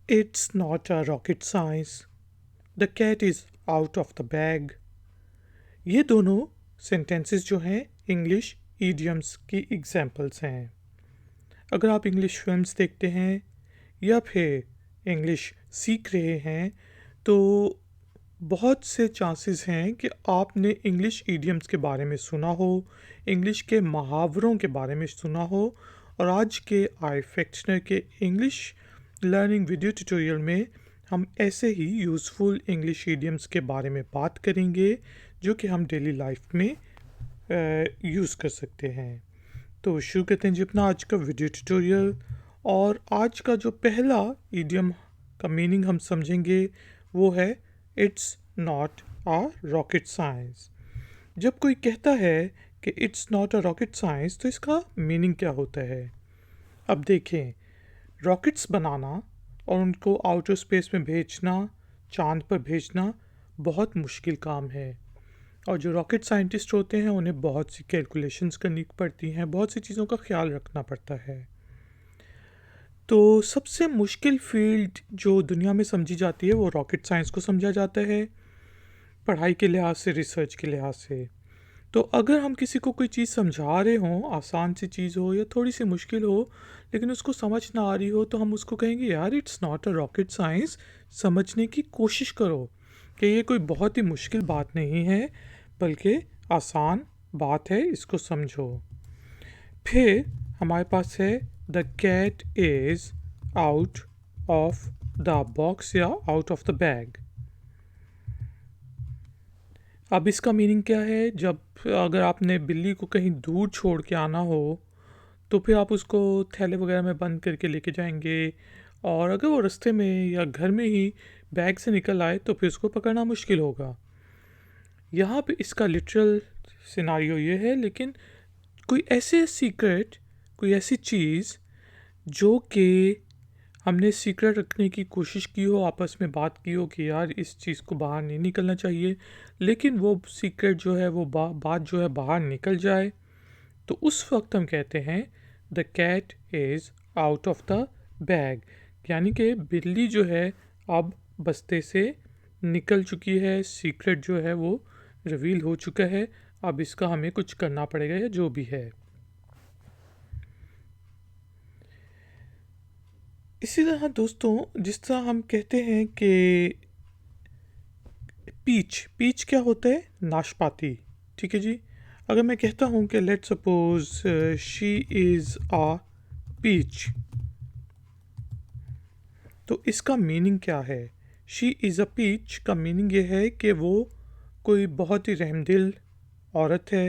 It's not a rocket science. The cat is out of the bag. ये दोनों sentences जो हैं English idioms की एग्जाम्पल्स हैं। अगर आप इंग्लिश फिल्म्स देखते हैं या फिर इंग्लिश सीख रहे हैं तो बहुत से चांसेस हैं कि आपने इंग्लिश ईडियम्स के बारे में सुना हो, इंग्लिश के मुहावरों के बारे में सुना हो। और आज के आई फैक्शनर के इंग्लिश लर्निंग वीडियो ट्यूटोरियल में हम ऐसे ही यूज़फुल इंग्लिश ईडियम्स के बारे में बात करेंगे जो कि हम डेली लाइफ में यूज़ कर सकते हैं। तो शुरू करते हैं जी अपना आज का वीडियो ट्यूटोरियल। और आज का जो पहला ईडियम का मीनिंग हम समझेंगे वो है it's not a rocket science. जब कोई कहता है कि it's not a rocket science तो इसका मीनिंग क्या होता है। अब देखें, रॉकेट्स बनाना और उनको आउटर स्पेस में भेजना, चांद पर भेजना बहुत मुश्किल काम है। और जो रॉकेट साइंटिस्ट होते हैं उन्हें बहुत सी कैलकुलेशंस करनी पड़ती हैं, बहुत सी चीज़ों का ख्याल रखना पड़ता है। तो सबसे मुश्किल फील्ड जो दुनिया में समझी जाती है वो रॉकेट साइंस को समझा जाता है, पढ़ाई के लिहाज से, रिसर्च के लिहाज से। तो अगर हम किसी को कोई चीज़ समझा रहे हों, आसान सी चीज़ हो या थोड़ी सी मुश्किल हो, लेकिन उसको समझ ना आ रही हो, तो हम उसको कहेंगे यार it's not a rocket science, समझने की कोशिश करो कि ये कोई बहुत ही मुश्किल बात नहीं है बल्कि आसान बात है, इसको समझो। फिर हमारे पास है the cat is out of the box या आउट ऑफ द बैग। अब इसका मीनिंग क्या है, जब अगर आपने बिल्ली को कहीं दूर छोड़ के आना हो तो फिर आप उसको थैले वगैरह में बंद करके लेके जाएंगे, और अगर वो रास्ते में या घर में ही बैग से निकल आए तो फिर उसको पकड़ना मुश्किल होगा। यहाँ पे इसका लिटरल सिनारियो ये है, लेकिन कोई ऐसे सीक्रेट, कोई ऐसी चीज़ जो कि हमने सीक्रेट रखने की कोशिश की हो, आपस में बात की हो कि यार इस चीज़ को बाहर नहीं निकलना चाहिए, लेकिन वो सीक्रेट जो है वो बात जो है बाहर निकल जाए, तो उस वक्त हम कहते हैं the cat is out of the bag. यानी कि बिल्ली जो है अब बस्ते से निकल चुकी है, सीक्रेट जो है वो रिवील हो चुका है, अब इसका हमें कुछ करना पड़ेगा या जो भी है। इसी तरह दोस्तों, जिस तरह हम कहते हैं कि पीच, पीच क्या होता है, नाशपाती। ठीक है जी। अगर मैं कहता हूँ कि let suppose she is a peach, तो इसका मीनिंग क्या है। शी इज़ अ पीच का मीनिंग ये है कि वो कोई बहुत ही रहमदिल औरत है,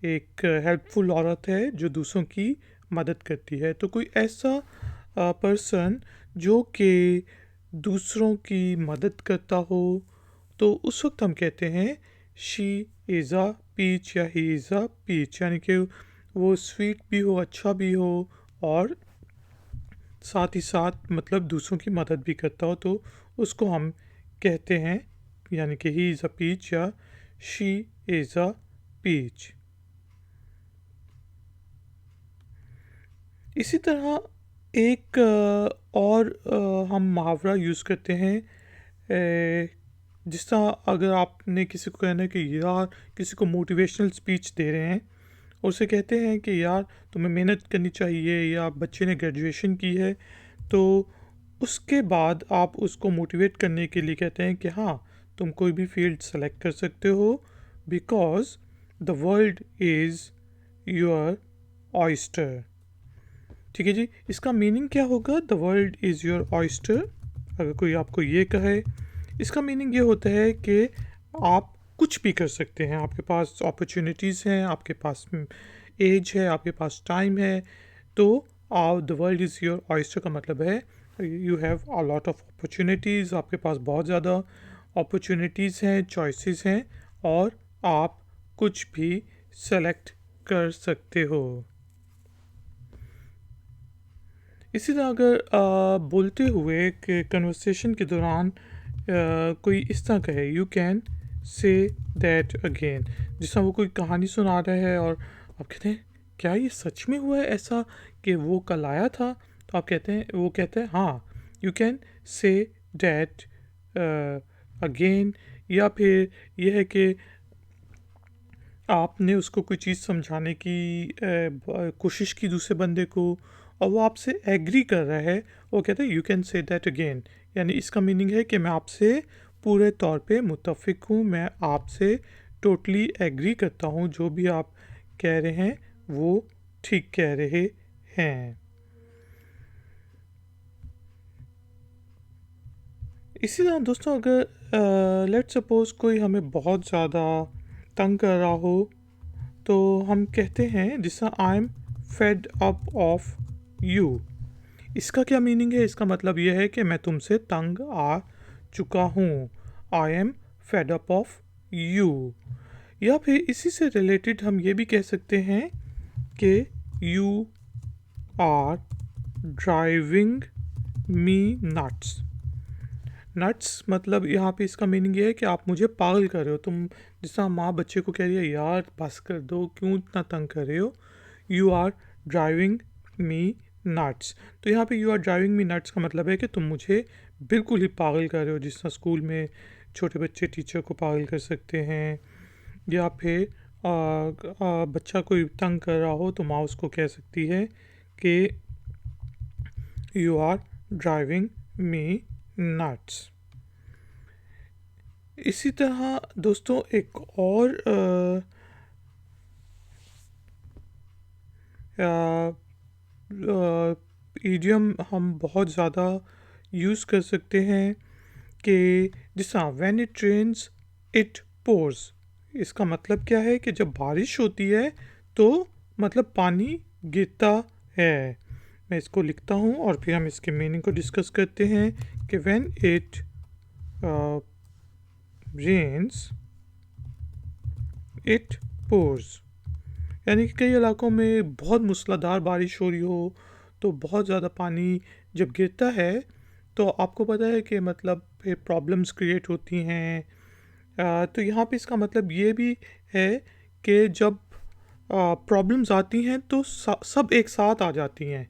एक हेल्पफुल औरत है जो दूसरों की मदद करती है। तो कोई ऐसा पर्सन जो कि दूसरों की मदद करता हो, तो उस वक्त हम कहते हैं शी इज़ अ पीच या ही इज़ अ पीच। यानी कि वो स्वीट भी हो, अच्छा भी हो, और साथ ही साथ मतलब दूसरों की मदद भी करता हो, तो उसको हम कहते हैं, यानी कि ही इज़ अ पीच या शी इज़ अ पीच। इसी तरह एक और हम मुहावरा यूज़ करते हैं, जिस तरह अगर आपने किसी को कहना है कि यार, किसी को मोटिवेशनल स्पीच दे रहे हैं, उसे कहते हैं कि यार तुम्हें मेहनत करनी चाहिए, या बच्चे ने ग्रेजुएशन की है तो उसके बाद आप उसको मोटिवेट करने के लिए कहते हैं कि हाँ, तुम कोई भी फील्ड सेलेक्ट कर सकते हो, because the world is your oyster. ठीक है जी। इसका मीनिंग क्या होगा, the world is your oyster. अगर कोई आपको ये कहे, इसका मीनिंग ये होता है कि आप कुछ भी कर सकते हैं, आपके पास अपॉर्चुनिटीज़ हैं, आपके पास एज है, आपके पास टाइम है। तो the world is your oyster का मतलब है you have a lot of opportunities, आपके पास बहुत ज़्यादा अपॉर्चुनिटीज़ हैं, चॉइसेस हैं, और आप कुछ भी सेलेक्ट कर सकते हो। इसी तरह अगर बोलते हुए कि कन्वर्सेशन के दौरान कोई इस तरह कहे, you can say that again. जिस तरह वो कोई कहानी सुना रहा है और आप कहते हैं क्या ये सच में हुआ है ऐसा कि वो कल आया था, तो आप कहते हैं, वो कहते हैं हाँ, you can say that again, या फिर यह है कि आपने उसको कोई चीज़ समझाने की कोशिश की दूसरे बंदे को, और वो आपसे एग्री कर रहा है, वो कहते हैं you can say that again. यानी इसका मीनिंग है कि मैं आपसे पूरे तौर पे मुत्तफ़िक हूँ, मैं आपसे टोटली एग्री करता हूँ, जो भी आप कह रहे हैं वो ठीक कह रहे हैं। इसी तरह दोस्तों, अगर लेट सपोज़ कोई हमें बहुत ज़्यादा तंग कर रहा हो, तो हम कहते हैं जिसका I am fed up of you. इसका क्या मीनिंग है? इसका मतलब यह है कि मैं तुमसे तंग आ चुका हूँ। I am fed up of you. या फिर इसी से रिलेटेड हम ये भी कह सकते हैं कि you are driving me nuts. Nuts मतलब यहाँ पे इसका मीनिंग ये है कि आप मुझे पागल कर रहे हो। तुम जिस तरह माँ बच्चे को कह रही है यार बस कर दो, क्यों इतना तंग कर रहे हो। You are driving me nuts. तो यहाँ पे you are driving me nuts का मतलब है कि तुम मुझे बिल्कुल ही पागल कर रहे हो, जिस तरह स्कूल में छोटे बच्चे टीचर को पागल कर सकते हैं। या फिर बच्चा कोई तंग कर रहा हो तो माँ उसको कह सकती है कि you are driving me nuts. इसी तरह दोस्तों एक और ईडियम हम बहुत ज़्यादा यूज़ कर सकते हैं कि जैसा when it rains it pours. इसका मतलब क्या है कि जब बारिश होती है तो मतलब पानी गिरता है। मैं इसको लिखता हूँ और फिर हम इसके मीनिंग को डिस्कस करते हैं कि when it rains it pours. यानी कि कई इलाकों में बहुत मूसलाधार बारिश हो रही हो तो बहुत ज़्यादा पानी जब गिरता है तो आपको पता है कि मतलब फिर प्रॉब्लम्स क्रिएट होती हैं। तो यहाँ पे इसका मतलब ये भी है कि जब प्रॉब्लम्स आती हैं तो सब एक साथ आ जाती हैं।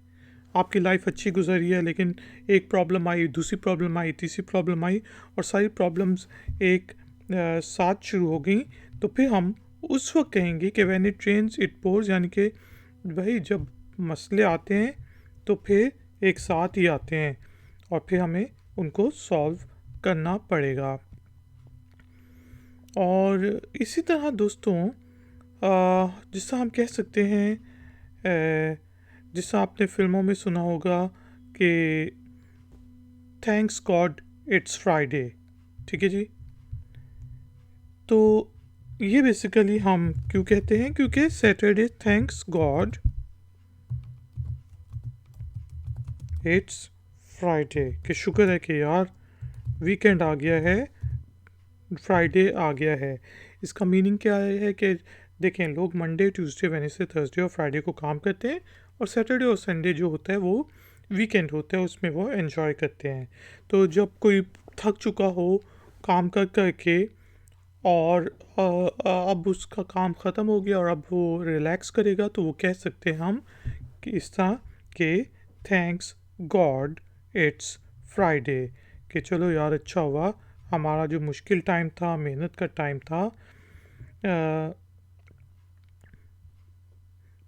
आपकी लाइफ अच्छी गुजरी है लेकिन एक प्रॉब्लम आई, दूसरी प्रॉब्लम आई, तीसरी प्रॉब्लम आई, और सारी प्रॉब्लम्स एक साथ शुरू हो गई। तो फिर हम उस वक्त कहेंगे कि when it rains it pours, यानी कि भाई जब मसले आते हैं तो फिर एक साथ ही आते हैं और फिर हमें उनको सॉल्व करना पड़ेगा। और इसी तरह दोस्तों जिससे हम कह सकते हैं, जिससे आपने फिल्मों में सुना होगा कि थैंक्स गॉड इट्स फ्राइडे। ठीक है जी। तो ये बेसिकली हम क्यों कहते हैं, क्योंकि Saturday thanks God it's Friday, कि शुक्र है कि यार वीकेंड आ गया है, फ्राइडे आ गया है। इसका मीनिंग क्या है कि देखें, लोग मंडे ट्यूसडे वेडनेसडे थर्सडे और फ्राइडे को काम करते हैं और सैटरडे और संडे जो होता है वो वीकेंड होता है, उसमें वो एंजॉय करते हैं। तो जब कोई थक चुका हो काम कर कर के और अब उसका काम ख़त्म हो गया और अब वो रिलैक्स करेगा, तो वो कह सकते हैं हम कि इस तरह के थैंक्स गॉड इट्स फ्राइडे, कि चलो यार अच्छा हुआ, हमारा जो मुश्किल टाइम था, मेहनत का टाइम था,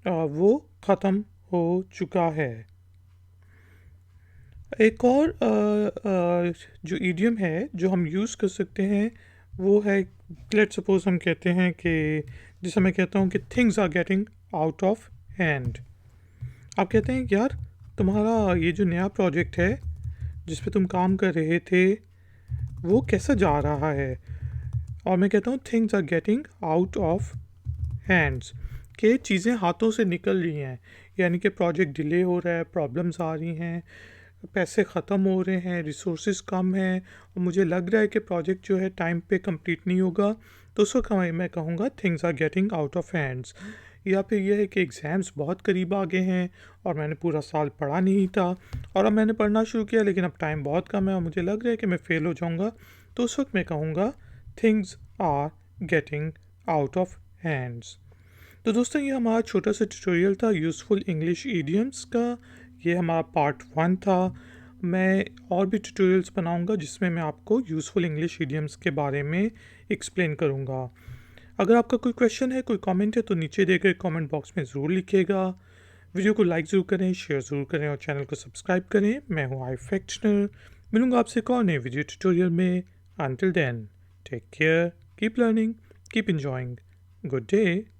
वो ख़त्म हो चुका है। एक और जो ईडियम है जो हम यूज़ कर सकते हैं वो है, लेट सपोज हम कहते हैं कि जैसे मैं कहता हूँ कि things are getting out of hand. आप कहते हैं कि यार तुम्हारा ये जो नया प्रोजेक्ट है जिस पे तुम काम कर रहे थे वो कैसा जा रहा है, और मैं कहता हूँ things are getting out of hands, के चीज़ें हाथों से निकल रही हैं। यानी कि प्रोजेक्ट डिले हो रहा है, प्रॉब्लम्स आ रही हैं, पैसे ख़त्म हो रहे हैं, रिसोर्सेज कम हैं, और मुझे लग रहा है कि प्रोजेक्ट जो है टाइम पे कंप्लीट नहीं होगा। तो उस वक्त मैं कहूँगा things are getting out of hands. या फिर यह है कि एग्ज़ाम्स बहुत करीब आ गए हैं और मैंने पूरा साल पढ़ा नहीं था और अब मैंने पढ़ना शुरू किया लेकिन अब टाइम बहुत कम है और मुझे लग रहा है कि मैं फ़ेल हो जाऊँगा। तो उस वक्त मैं कहूँगा things are getting out of hands. तो दोस्तों ये हमारा छोटा सा ट्यूटोरियल था यूज़फुल इंग्लिश ईडियम्स का। ये हमारा पार्ट 1 था। मैं और भी ट्यूटोरियल्स बनाऊंगा जिसमें मैं आपको यूज़फुल इंग्लिश इडियम्स के बारे में एक्सप्लेन करूंगा। अगर आपका कोई क्वेश्चन है, कोई कमेंट है तो नीचे दिए गए कमेंट बॉक्स में ज़रूर लिखिएगा। वीडियो को लाइक ज़रूर करें, शेयर ज़रूर करें और चैनल को सब्सक्राइब करें। मैं हूँ iFactioner। मिलूंगा आपसे एक और नए वीडियो ट्यूटोरियल में। Until then, take care, keep learning, keep enjoying. Good day.